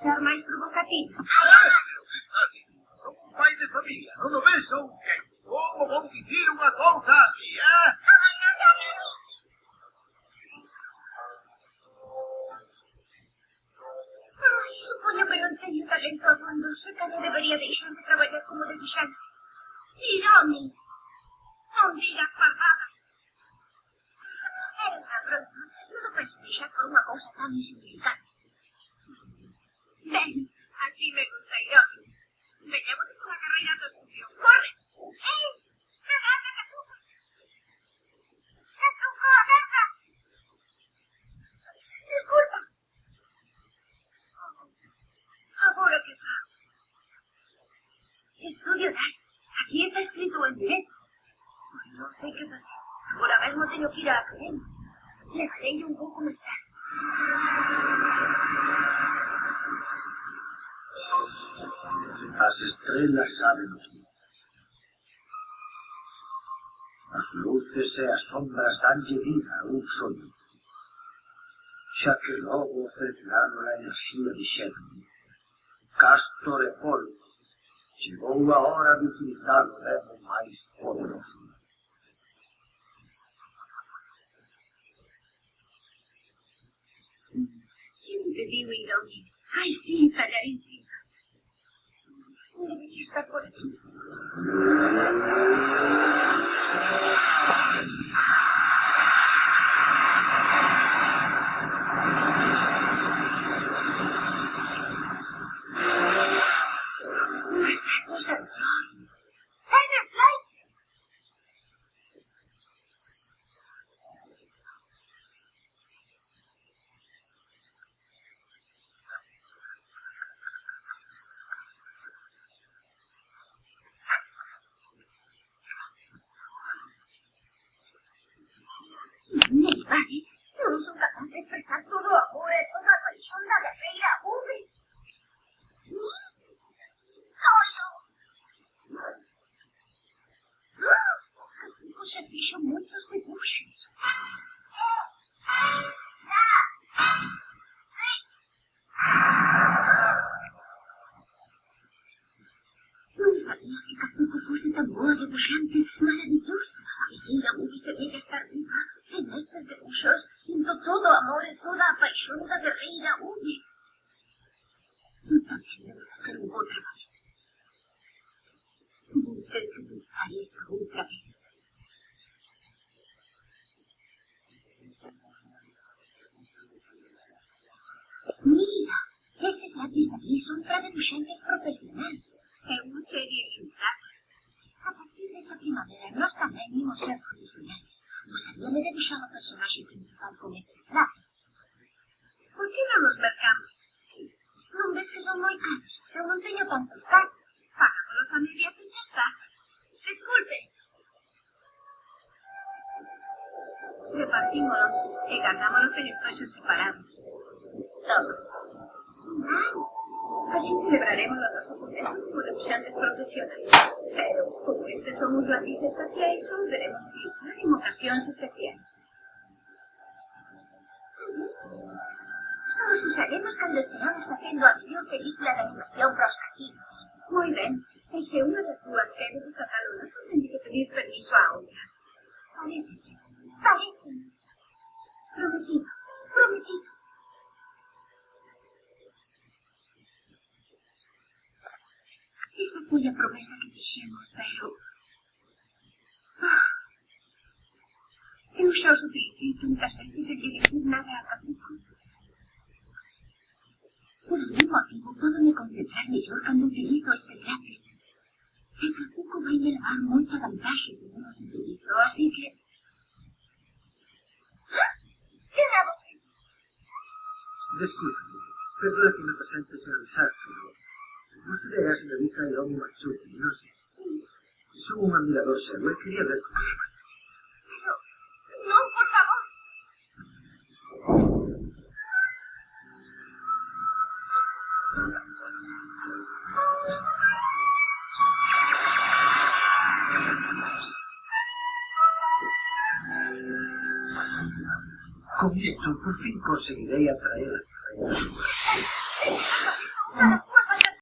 ser máis provocativo. Pero que está bien? Son un pai de familia, non o ves ou que? Como vou dicir unha cousa así, Ai, supoño que non teño talento abondo, se que non debería deixar de traballar como debuxante. Irone, non digas parvadas. Era unha broma, non o penso deixar por unha cousa tan insignificante. Ben, así me gusta, Irone. Veñamos unha carreira de estudio. Corre! Agarra, Catuco! Catuco, agarra! Disculpa. Agora que fago? Estudio tal. Aquí está escrito en derecho. Non sei que facer. Agora mesmo teño que ir á academia. Levarei un pouco máis tarde. As estrelas saben todo. As luces e as sombras danlle vida a un soño. Xa que logo ofrecerán a enerxía de xente. Castor e polvos. Chegou a hora de utilizar o demo máis poderoso. Quen te diu Irone? Ai, sí, tallarín finas. Debería estar por aquí. Pasamos al flor. ¡Firefly! Vale, non son capaz de expresar todo o amor e toda a paixón da guerreira Ubi. Você fixo moitos debuxos. Non sabía que Catuco fose tan boa debuxante, maravillosa. A guerreira Ubi se debe estar viva. En estes debuxos sinto todo o amor e toda a paixón da guerreira Ubi. Tamén debo facer un bo traballo. Vou ter que pensar isto outra vez. Mira, eses lápis dali son para debuxantes profesionais. É unha serie limitada. A partir desta primavera, nós tamén imos ser profesionais. Gustaríame debuxar o personaxe principal con estes lápis. Por que non nos mercamos? Non ves que son moi caros? Eu non teño tantos cartos. Pagámonos a medias e xa está. Disculpe. Repartímonos e guardámonos en espacios separados. Toma. Así celebraremos o noso contexto como debuxantes profesionais. Pero, como estes son os lápis especiais, os veremos utilizar en ocasións especiais. Só os usaremos cando esteamos facendo a mellor película de animación para os catinos. Moi ben, e se unha das dúas quere desatar o lazo, ten que pedir permiso á outra. Parece. Prometido. Esa foi a promesa que fixemos, pero... Eu xa os utilicei tantas veces en que dicir nada a Catuco. Por algún motivo, podo-me concentrar mellor cando utilizo estes lápis. E Catuco vai me levar moita vantaxe se non os utilizo, así que... Que era vostede? Desculpe, perdona que me presente sen avisar, pero... Vostede é a señorita Irone Matsuki, non sei. Sí. Son un admirador seu e quería ver con que... Pero... Non, por favor. Con isto, por fin conseguirei atraer a carreira.